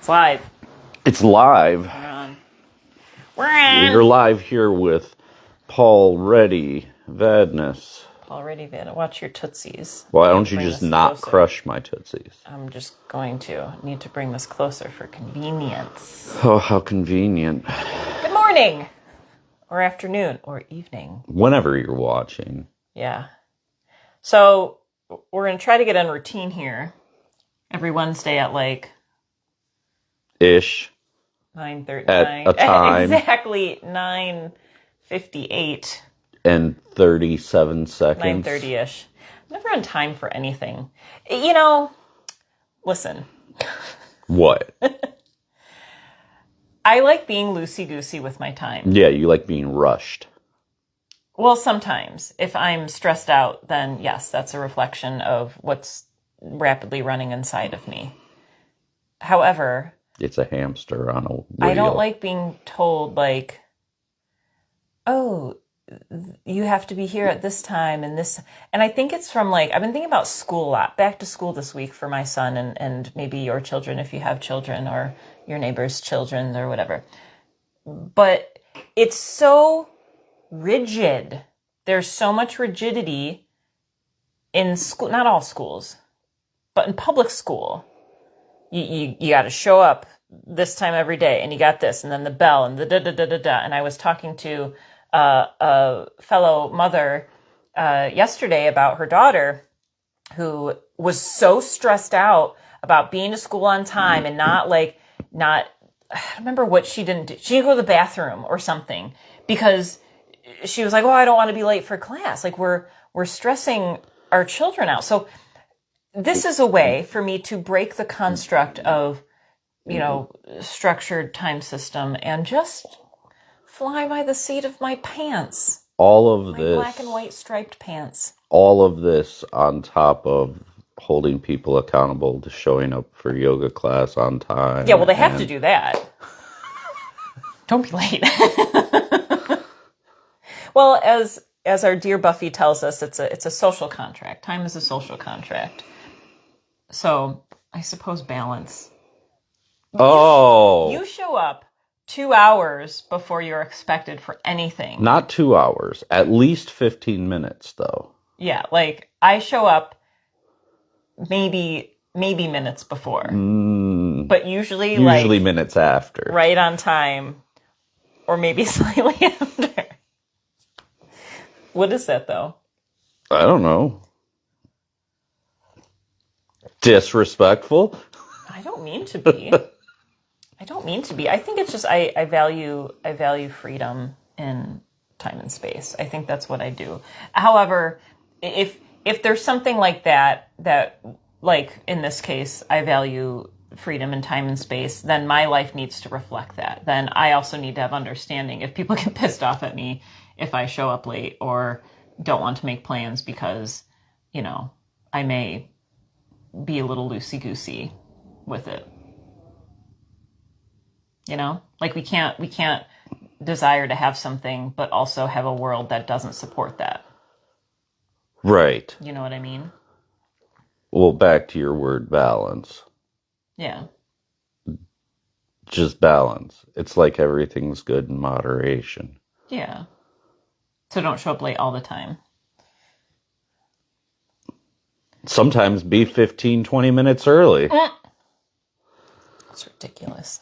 It's live. It's live. We're on. You're live here with Paul Reddy Vadnais. Paul Reddy Vadnais. Watch your tootsies. Why don't you just not crush my tootsies? I'm just going to. Need to bring this closer for convenience. Oh, how convenient. Good morning. Or afternoon. Or evening. Whenever you're watching. Yeah. So, we're going to try to get in routine here. Every Wednesday at like... Ish. 9:30. At a time. Exactly 9:58. And 37 seconds. 9:30-ish. I'm never on time for anything. You know, listen. What? I like being loosey-goosey with my time. Yeah, you like being rushed. Well, sometimes. If I'm stressed out, then yes, that's a reflection of what's rapidly running inside of me. However... It's a hamster on a wheel. I don't like being told, like, oh, you have to be here at this time and this. And I think it's from, like, I've been thinking about school a lot. Back to school this week for my son and maybe your children if you have children or your neighbor's children or whatever. But it's so rigid. There's so much rigidity in school, not all schools, but in public school. You got to show up this time every day, and you got this, and then the bell, and the da-da-da-da-da. And I was talking to a fellow mother yesterday about her daughter who was so stressed out about being to school on time and not, I don't remember what she didn't do. She didn't go to the bathroom or something because she was like, oh, I don't want to be late for class. Like, we're stressing our children out. So this is a way for me to break the construct of, you know, structured time system and just fly by the seat of my pants. All of my this. Black and white striped pants. All of this on top of holding people accountable to showing up for yoga class on time. Yeah, well, they have to do that. Don't be late. Well, as our dear Buffy tells us, it's a social contract. Time is a social contract. So, I suppose balance. You show up 2 hours before you're expected for anything. Not 2 hours. At least 15 minutes, though. Yeah, like, I show up maybe minutes before. But usually minutes after. Right on time. Or maybe slightly after. What is that, though? I don't know. Disrespectful? I don't mean to be. I think it's just I value freedom in time and space. I think that's what I do. However, if there's something like that like in this case I value freedom in time and space, then my life needs to reflect that. Then I also need to have understanding if people get pissed off at me if I show up late or don't want to make plans because, you know, I may be a little loosey-goosey with it. You know? Like we can't desire to have something but also have a world that doesn't support that. Right. You know what I mean? Well, back to your word balance. Yeah. Just balance. It's like everything's good in moderation. Yeah. So don't show up late all the time. Sometimes be 15, 20 minutes early. It's ridiculous.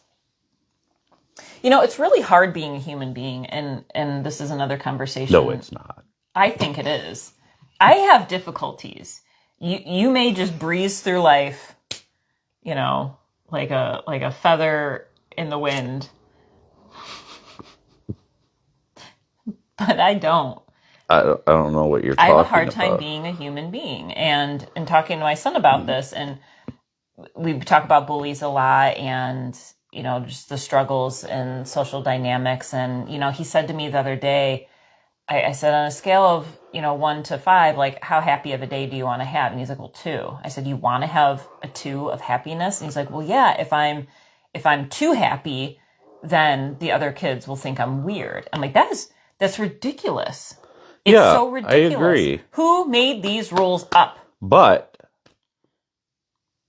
You know, it's really hard being a human being, and this is another conversation. No, it's not. I think it is. I have difficulties. You may just breeze through life, you know, like a feather in the wind. But I don't. I don't know what you're talking about. I have a hard time being a human being. And in talking to my son about this, and we talk about bullies a lot and, you know, just the struggles and social dynamics. And, you know, he said to me the other day, I said, on a scale of, you know, 1 to 5, like, how happy of a day do you want to have? And he's like, well, 2. I said, you want to have a 2 of happiness? And he's like, well, yeah, if I'm too happy, then the other kids will think I'm weird. I'm like, that's ridiculous. It's so ridiculous. I agree. Who made these rules up? But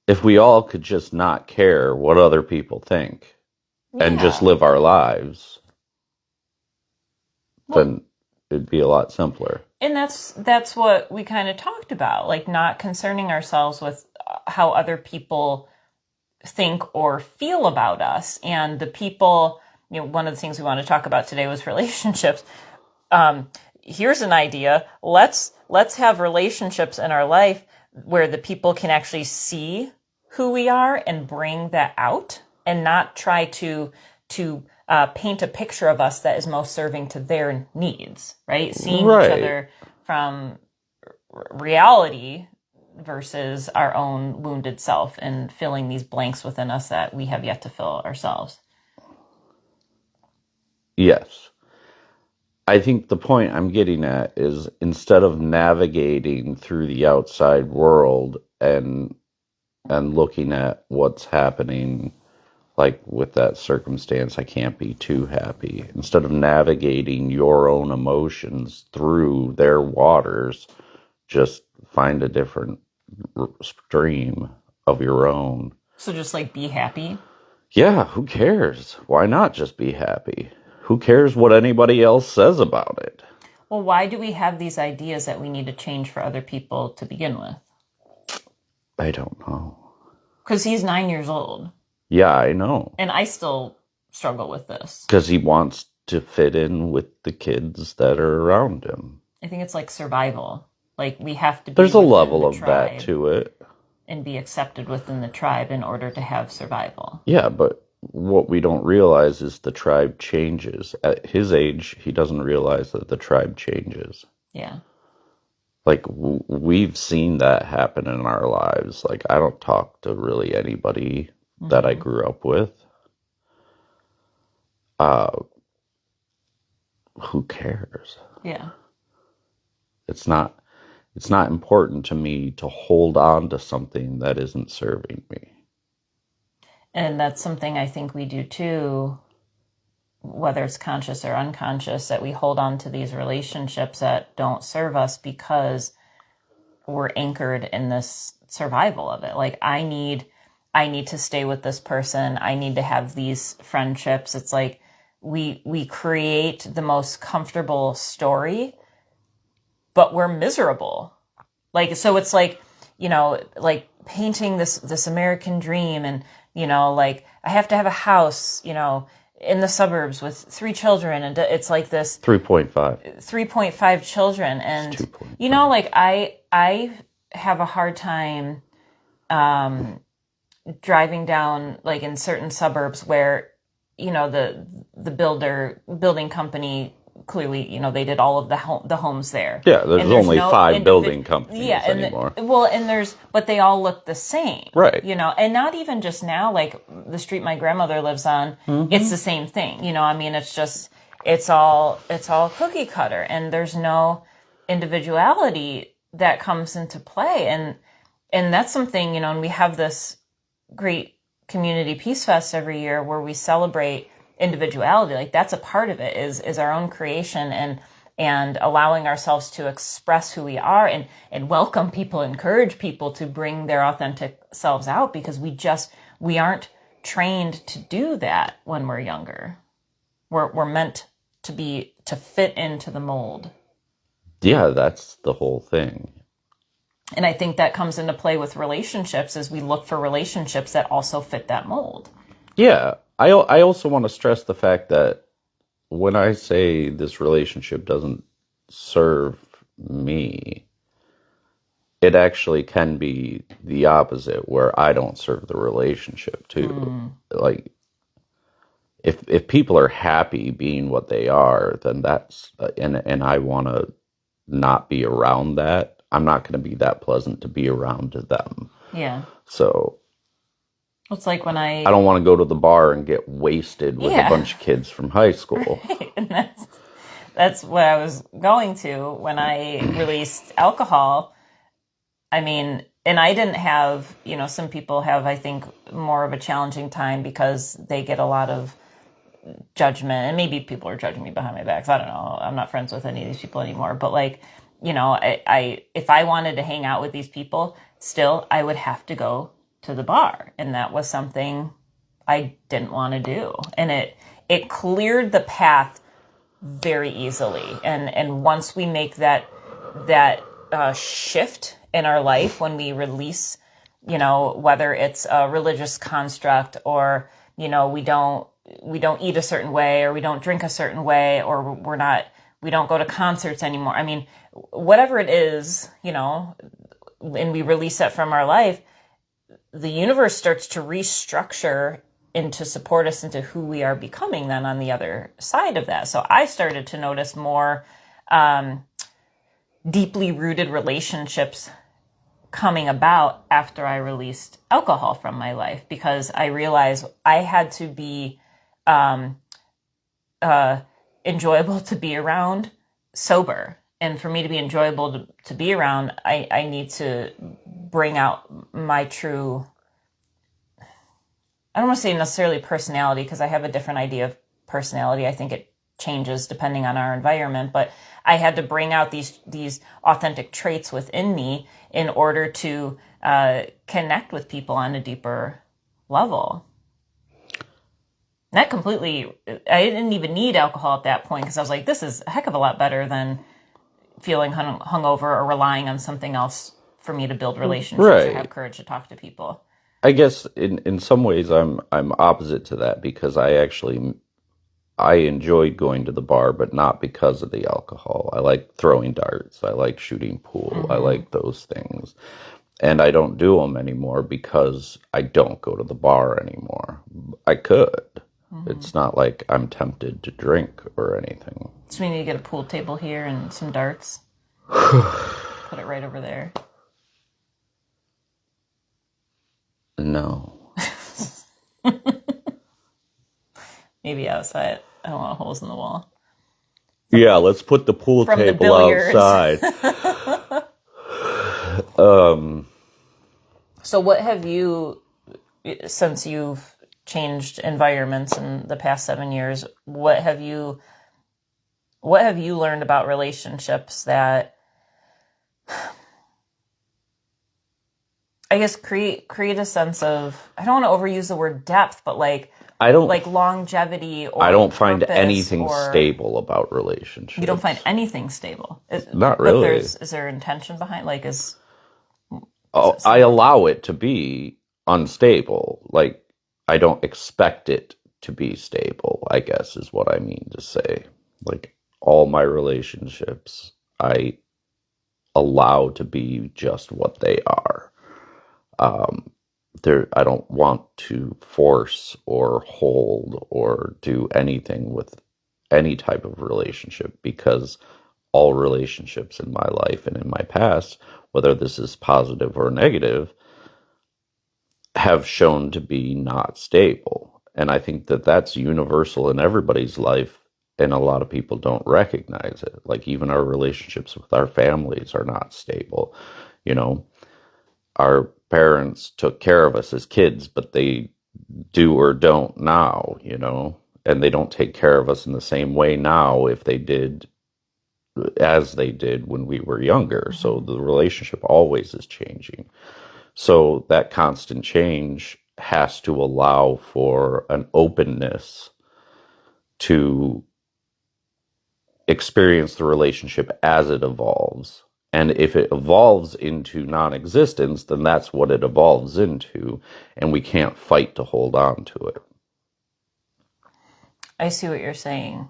if we all could just not care what other people think and just Yeah. live our lives, Well, then it'd be a lot simpler. and that's what we kind of talked about, like not concerning ourselves with how other people think or feel about us. And the people, one of the things we want to talk about today was relationships. Here's an idea. Let's have relationships in our life where the people can actually see who we are and bring that out, and not try to paint a picture of us that is most serving to their needs, right? Seeing each Right. other from reality versus our own wounded self, and filling these blanks within us that we have yet to fill ourselves. Yes. I think the point I'm getting at is, instead of navigating through the outside world and looking at what's happening, like with that circumstance, I can't be too happy. Instead of navigating your own emotions through their waters, just find a different stream of your own. So just like be happy. Yeah, who cares? Why not just be happy? Who cares what anybody else says about it? Well, why do we have these ideas that we need to change for other people to begin with? I don't know. Because he's 9 years old, Yeah, I know. and I still struggle with this. Because he wants to fit in with the kids that are around him. I think it's like survival. Like we have to be There's a within level the of that tribe to it. and be accepted within the tribe in order to have survival. Yeah, but what we don't realize is the tribe changes. At his age, he doesn't realize that the tribe changes. Yeah. Like, we've seen that happen in our lives. Like, I don't talk to really anybody that I grew up with. Who cares? Yeah. It's not important to me to hold on to something that isn't serving me. And that's something I think we do too, whether it's conscious or unconscious, that we hold on to these relationships that don't serve us because we're anchored in this survival of it. Like I need to stay with this person. I need to have these friendships. It's like we create the most comfortable story, but we're miserable. Like, so it's like, like painting this American dream, and, like I have to have a house, in the suburbs with 3 children. And it's like this 3.5. 3.5 children. And, 2.5. like I have a hard time, driving down like in certain suburbs where, the building company clearly, they did all of the homes there. Yeah, there's And only 5 building companies and anymore. but they all look the same. Right. And not even just now, like the street my grandmother lives on, it's the same thing. It's all cookie cutter, and there's no individuality that comes into play. And that's something, and we have this great community Peace Fest every year where we celebrate individuality. Like that's a part of it, is our own creation, and allowing ourselves to express who we are, and welcome people, encourage people to bring their authentic selves out, because we aren't trained to do that when we're younger. We're meant to fit into the mold. Yeah, that's the whole thing. And I think that comes into play with relationships, as we look for relationships that also fit that mold. Yeah, I also want to stress the fact that when I say this relationship doesn't serve me, it actually can be the opposite, where I don't serve the relationship too. Like, if people are happy being what they are, then that's and I want to not be around that. I'm not going to be that pleasant to be around to them. Yeah. So It's like when I don't want to go to the bar and get wasted with Yeah. a bunch of kids from high school. And that's what I was going to when I released alcohol. I mean, and I didn't have, some people have, I think, more of a challenging time because they get a lot of judgment, and maybe people are judging me behind my back. I don't know. I'm not friends with any of these people anymore. But like, I if I wanted to hang out with these people, still, I would have to go to the bar. And that was something I didn't want to do. And it cleared the path very easily. And once we make that shift in our life, when we release, whether it's a religious construct, or, we don't eat a certain way, or we don't drink a certain way, or we don't go to concerts anymore. I mean, whatever it is, and we release that from our life, the universe starts to restructure and to support us into who we are becoming then on the other side of that. So I started to notice more deeply rooted relationships coming about after I released alcohol from my life, because I realized I had to be enjoyable to be around sober. And for me to be enjoyable to be around, I need to bring out my true, I don't want to say necessarily personality, because I have a different idea of personality. I think it changes depending on our environment, but I had to bring out these authentic traits within me in order to connect with people on a deeper level. And that completely, I didn't even need alcohol at that point, because I was like, this is a heck of a lot better than feeling hungover or relying on something else for me to build relationships or have courage to talk to people. I guess in some ways I'm opposite to that, because I enjoyed going to the bar, but not because of the alcohol. I like throwing darts. I like shooting pool. I like those things. And I don't do them anymore because I don't go to the bar anymore. I could. It's not like I'm tempted to drink or anything. So we need to get a pool table here and some darts. Put it right over there. No. Maybe outside. I don't want holes in the wall. Yeah, let's put the pool From the table billiards. outside. So what have you, since you've changed environments in the past 7 years, what have you learned about relationships that, I guess, create a sense of, I don't want to overuse the word depth, but like longevity, or I don't find purpose, anything or stable about relationships. You don't find anything stable. Not really. But is there intention behind? Like, I allow it to be unstable. Like, I don't expect it to be stable, I guess is what I mean to say. Like, all my relationships, I allow to be just what they are. I don't want to force or hold or do anything with any type of relationship, because all relationships in my life and in my past, whether this is positive or negative, have shown to be not stable. And I think that that's universal in everybody's life, and a lot of people don't recognize it. Like, even our relationships with our families are not stable. Our parents took care of us as kids, but they do or don't now, and they don't take care of us in the same way now as they did when we were younger. So the relationship always is changing. So that constant change has to allow for an openness to experience the relationship as it evolves. And if it evolves into non-existence, then that's what it evolves into, and we can't fight to hold on to it. I see what you're saying.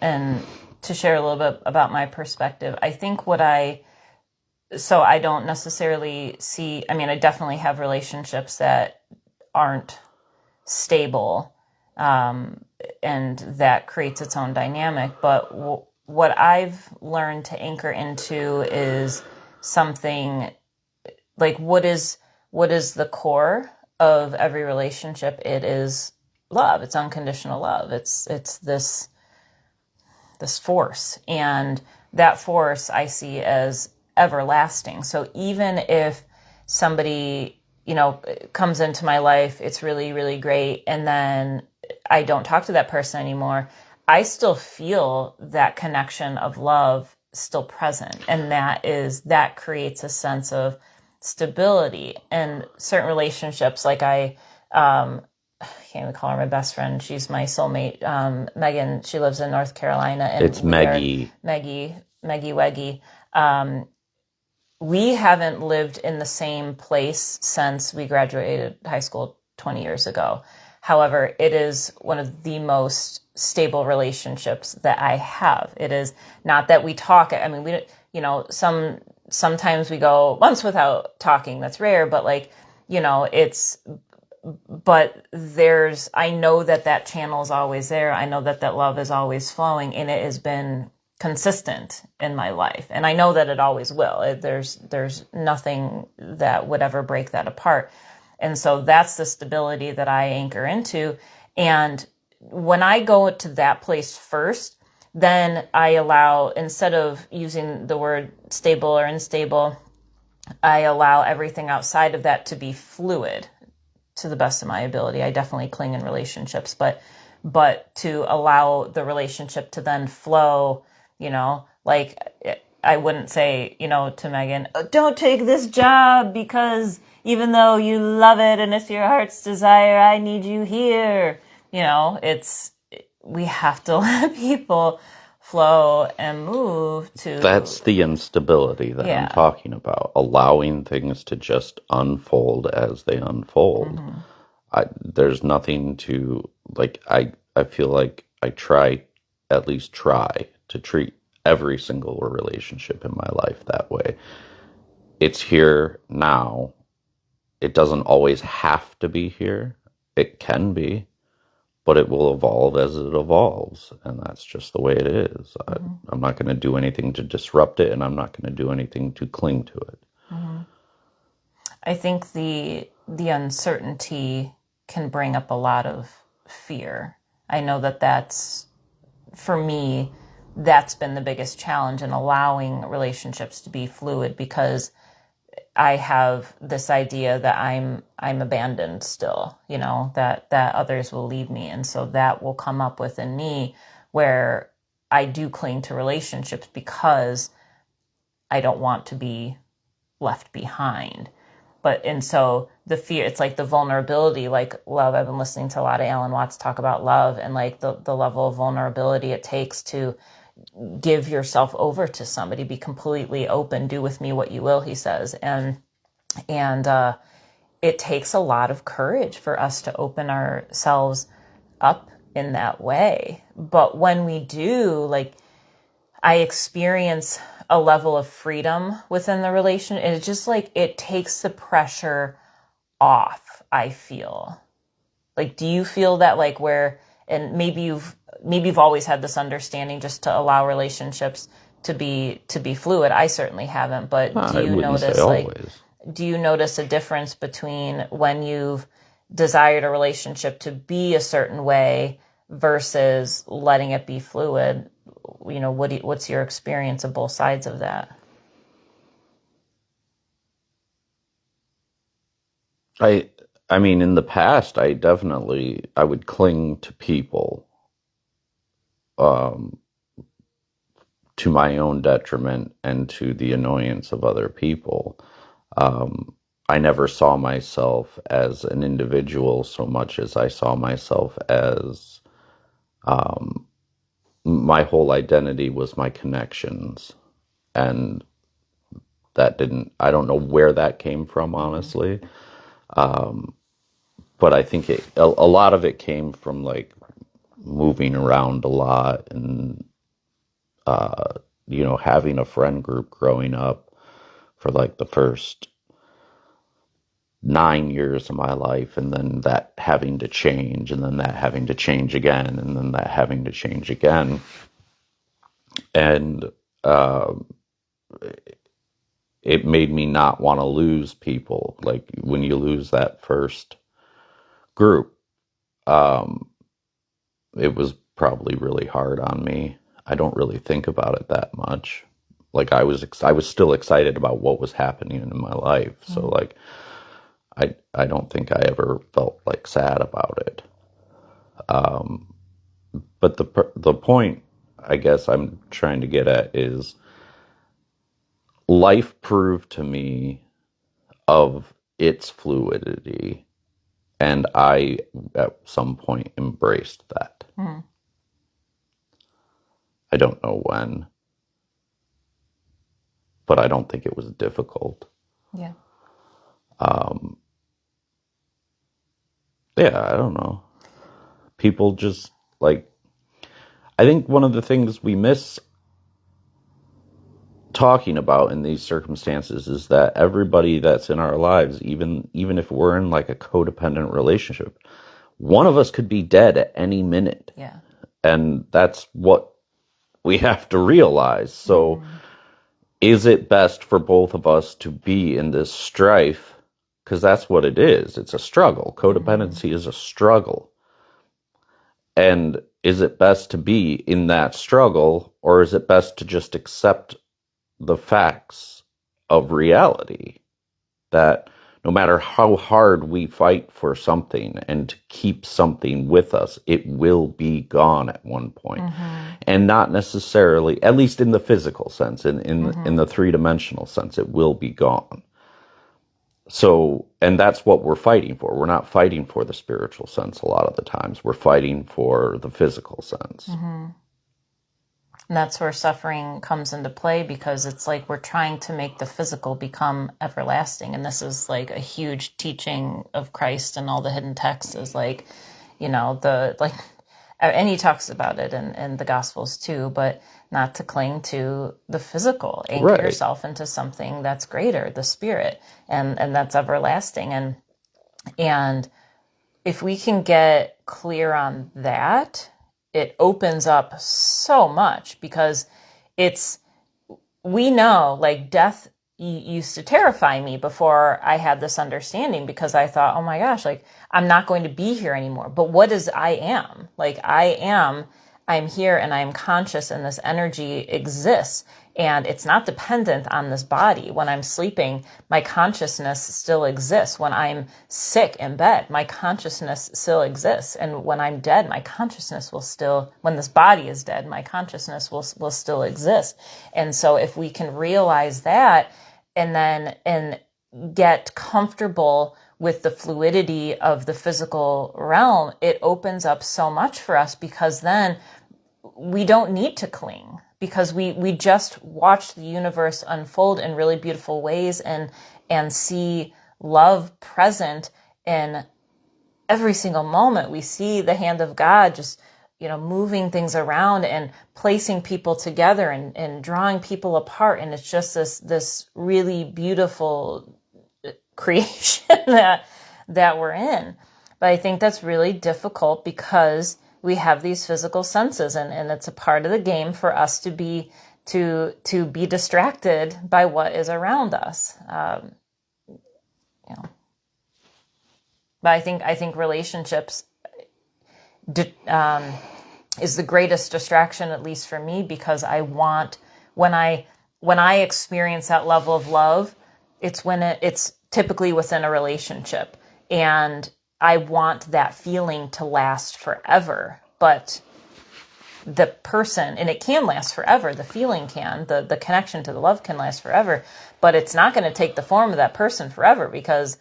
And to share a little bit about my perspective, I think so I don't necessarily see, I definitely have relationships that aren't stable, and that creates its own dynamic. But what I've learned to anchor into is something like, what is the core of every relationship? It is love. It's unconditional love. It's this force, and that force I see as everlasting. So even if somebody, comes into my life, it's really, really great, and then I don't talk to that person anymore, I still feel that connection of love still present. And that creates a sense of stability. And certain relationships, like can't even call her my best friend. She's my soulmate. Megan, she lives in North Carolina, and It's Meggie. Maggie Weggy. We haven't lived in the same place since we graduated high school 20 years ago. However, it is one of the most stable relationships that I have. It is not that we talk. I mean, we, sometimes we go months without talking. That's rare, but like, I know that channel is always there. I know that love is always flowing, and it has been consistent in my life. And I know that it always will. There's nothing that would ever break that apart. And so that's the stability that I anchor into. And when I go to that place first, then I allow, instead of using the word stable or unstable, I allow everything outside of that to be fluid to the best of my ability. I definitely cling in relationships, but to allow the relationship to then flow, like I wouldn't say, to Megan, "Oh, don't take this job because even though you love it and it's your heart's desire, I need you here." We have to let people flow and move to. That's the instability that I'm talking about, allowing things to just unfold as they unfold. There's nothing to, like, I feel like I at least try to treat every single relationship in my life that way. It's here now. It doesn't always have to be here. It can be, but it will evolve as it evolves. And that's just the way it is. I'm not going to do anything to disrupt it, and I'm not going to do anything to cling to it. I think the uncertainty can bring up a lot of fear. I know that's, for me, that's been the biggest challenge in allowing relationships to be fluid, because I have this idea that I'm abandoned still, that others will leave me. And so that will come up within me where I do cling to relationships because I don't want to be left behind. And so the fear, it's like the vulnerability, like love. I've been listening to a lot of Alan Watts talk about love, and like the level of vulnerability it takes to give yourself over to somebody, be completely open, do with me what you will, he says. And it takes a lot of courage for us to open ourselves up in that way. But when we do, like, I experience a level of freedom within the relation. And it's just like, it takes the pressure off, I feel. Like, do you feel that, like, where, and maybe you've always had this understanding just to allow relationships to be fluid. I certainly haven't, but do you notice, like, do you notice a difference between when you've desired a relationship to be a certain way versus letting it be fluid? What's your experience of both sides of that? I mean, in the past, I would cling to people, to my own detriment and to the annoyance of other people. I never saw myself as an individual so much as I saw myself as, my whole identity was my connections. And I don't know where that came from, honestly. But I think a lot of it came from, like, moving around a lot and, having a friend group growing up for like the first 9 years of my life, and then that having to change, and then that having to change again, and then that having to change again. And it made me not want to lose people. Like, when you lose that first group, it was probably really hard on me. I don't really think about it that much. Like, I was still excited about what was happening in my life. So, like, I don't think I ever felt, like, sad about it. But the point, I guess, I'm trying to get at is, life proved to me of its fluidity. And I, at some point, embraced that. Mm. I don't know when, but I don't think it was difficult. Yeah. Yeah, I don't know. People just like, I think one of the things we miss talking about in these circumstances is that everybody that's in our lives, even if we're in like a codependent relationship, one of us could be dead at any minute. Yeah. And that's what we have to realize. So is it best for both of us to be in this strife? Because that's what it is. It's a struggle. Codependency is a struggle. And is it best to be in that struggle, or is it best to just accept the facts of reality? That no matter how hard we fight for something and to keep something with us, it will be gone at one point. And not necessarily, at least in the physical sense, in the three-dimensional sense, it will be gone. So, and that's what we're fighting for. We're not fighting for the spiritual sense a lot of the times. We're fighting for the physical sense. And that's where suffering comes into play, because it's like we're trying to make the physical become everlasting. And this is like a huge teaching of Christ and all the hidden texts is like, and he talks about it in the Gospels too, but not to cling to the physical. Anchor Right. yourself into something that's greater, the spirit, and that's everlasting. And if we can get clear on that, it opens up so much, because we know like death used to terrify me before I had this understanding, because I thought, oh my gosh, like I'm not going to be here anymore. But what is I am? Like I'm here and I'm conscious, and this energy exists, and it's not dependent on this body. When I'm sleeping, my consciousness still exists. When I'm sick in bed, my consciousness still exists. And when I'm dead, my consciousness will still, when this body is dead, my consciousness will still exist. And so if we can realize that, and get comfortable with the fluidity of the physical realm, it opens up so much for us, because then we don't need to cling, because we just watch the universe unfold in really beautiful ways, and see love present in every single moment. We see the hand of God just, moving things around and placing people together, and drawing people apart. And it's just this really beautiful creation that we're in. But I think that's really difficult, because we have these physical senses, and it's a part of the game for us to be distracted by what is around us. But I think relationships is the greatest distraction, at least for me, because I want, when I experience that level of love, it's when it's typically within a relationship, and I want that feeling to last forever. But the person, and it can last forever, the feeling can, the connection to the love can last forever, but it's not going to take the form of that person forever, because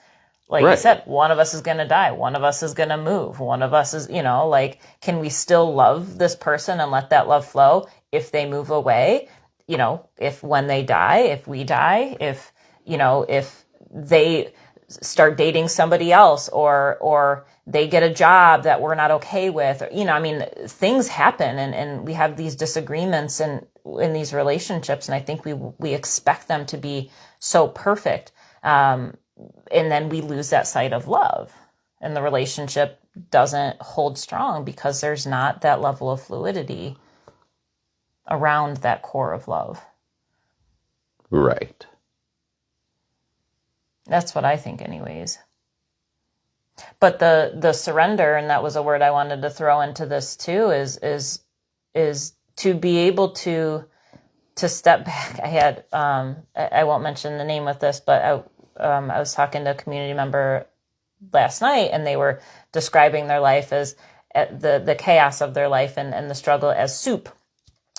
like you Right. said, one of us is going to die, one of us is going to move, one of us is, like, can we still love this person and let that love flow if they move away? If when they die, if we die, if they start dating somebody else, or they get a job that we're not okay with, things happen, and we have these disagreements in these relationships, and I think we expect them to be so perfect, and then we lose that sight of love, and the relationship doesn't hold strong, because there's not that level of fluidity around that core of love. Right. That's what I think anyways. But the surrender, and that was a word I wanted to throw into this too, is to be able to step back. I had I won't mention the name with this, but I was talking to a community member last night, and they were describing their life as the chaos of their life, and the struggle as soup.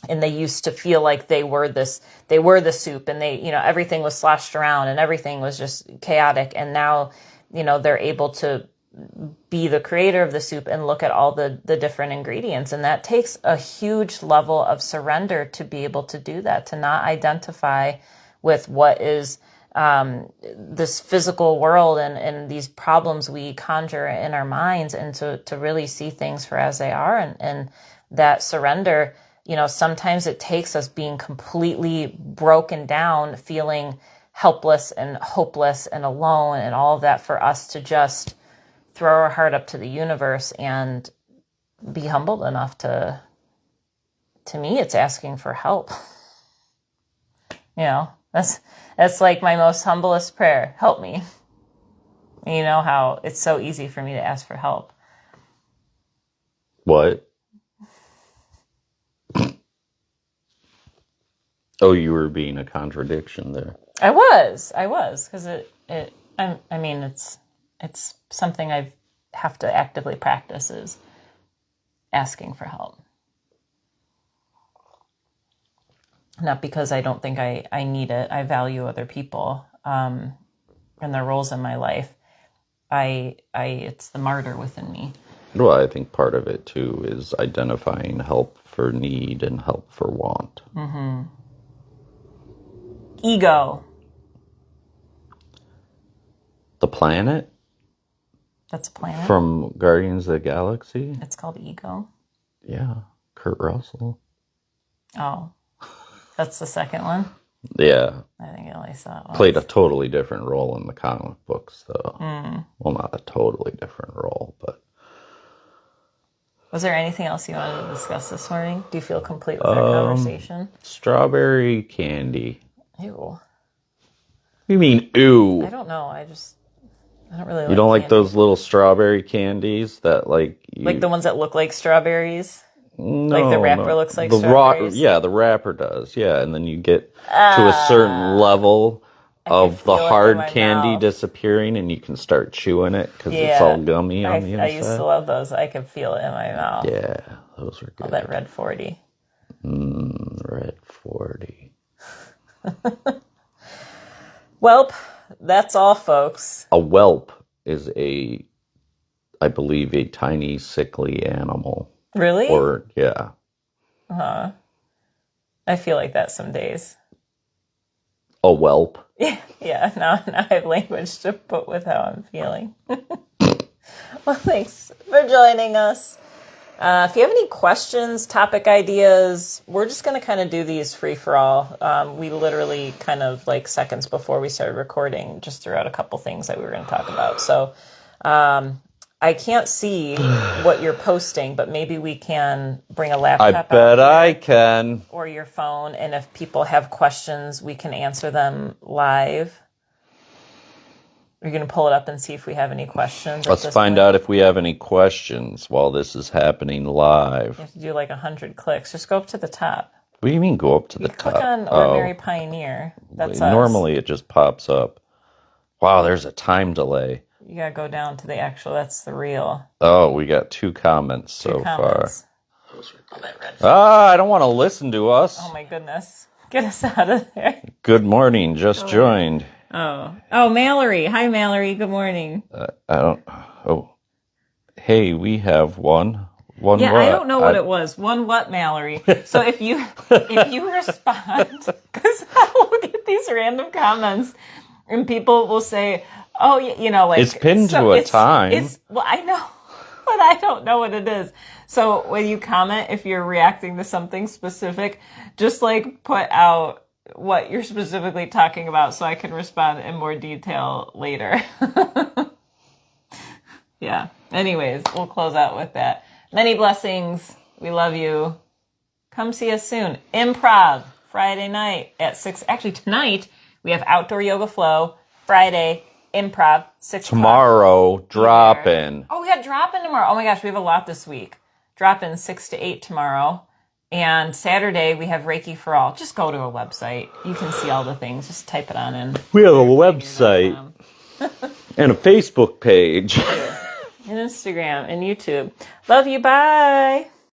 and they used to feel like they were the soup, and they, everything was sloshed around and everything was just chaotic. And now, they're able to be the creator of the soup and look at all the different ingredients. And that takes a huge level of surrender to be able to do that, to not identify with what is this physical world and these problems we conjure in our minds, and to really see things for as they are. And that surrender, sometimes it takes us being completely broken down, feeling helpless and hopeless and alone and all of that, for us to just throw our heart up to the universe and be humbled enough to me, it's asking for help. That's like my most humblest prayer. Help me. And you know how it's so easy for me to ask for help. What? Oh, you were being a contradiction there. I was, because it's something I have to actively practice, is asking for help. Not because I don't think I need it. I value other people and their roles in my life. It's the martyr within me. Well, I think part of it too is identifying help for need and help for want. Mm-hmm. Ego. The planet? That's a planet? From Guardians of the Galaxy? It's called Ego? Yeah. Kurt Russell. Oh. That's the second one? Yeah. I think I only saw it once. Played a totally different role in the comic books, though. Well, not a totally different role, but... Was there anything else you wanted to discuss this morning? Do you feel complete with our conversation? Strawberry candy. Ew. What do you mean, ew? I don't know. I don't really like You don't like candy. those little strawberry candies that, like... Like the ones that look like strawberries? No, like the wrapper looks like the strawberries? Yeah, the wrapper does. Yeah, and then you get to a certain level of the hard candy disappearing, and you can start chewing it because it's all gummy on the inside. I used to love those. I could feel it in my mouth. Yeah, those are good. All that Red 40. Red 40. Welp, that's all, folks. A whelp is I believe, a tiny, sickly animal. Really? Or, yeah. Uh-huh. I feel like that some days. A whelp? Yeah, now I have language to put with how I'm feeling. Well, thanks for joining us. If you have any questions, topic ideas, we're just going to kind of do these free for all. We literally kind of like seconds before we started recording just threw out a couple things that we were going to talk about. So I can't see what you're posting, but maybe we can bring a laptop I bet I can. or your phone, and if people have questions, we can answer them live. Are you going to pull it up and see if we have any questions? Let's find out if we have any questions while this is happening live. You have to do like 100 clicks. Just go up to the top. What do you mean go up to the top? Click on Ordinary Pioneer. That's us. Normally it just pops up. Wow, there's a time delay. You got to go down to the actual, that's the real. Oh, we got 2 comments so far. I don't want to listen to us. Oh my goodness. Get us out of there. Good morning, just joined. Oh, Mallory. Hi, Mallory. Good morning. Hey, we have one. One yeah, what? I don't know what it was. One what, Mallory? So if you respond, because I will get these random comments, and people will say, "Oh, like it's pinned to a time." Well, I know, but I don't know what it is. So when you comment, if you're reacting to something specific, just like put out what you're specifically talking about so I can respond in more detail later. Yeah. Anyways, we'll close out with that. Many blessings. We love you. Come see us soon. Improv Friday night at 6. Actually, tonight we have Outdoor Yoga Flow. Friday, improv, 6 Tomorrow, drop in. Oh, we got drop in tomorrow. Oh my gosh, we have a lot this week. Drop in 6 to 8 tomorrow. And Saturday, we have Reiki for All. Just go to our website. You can see all the things. Just type it on in. We have a website and a Facebook page. And Instagram and YouTube. Love you. Bye.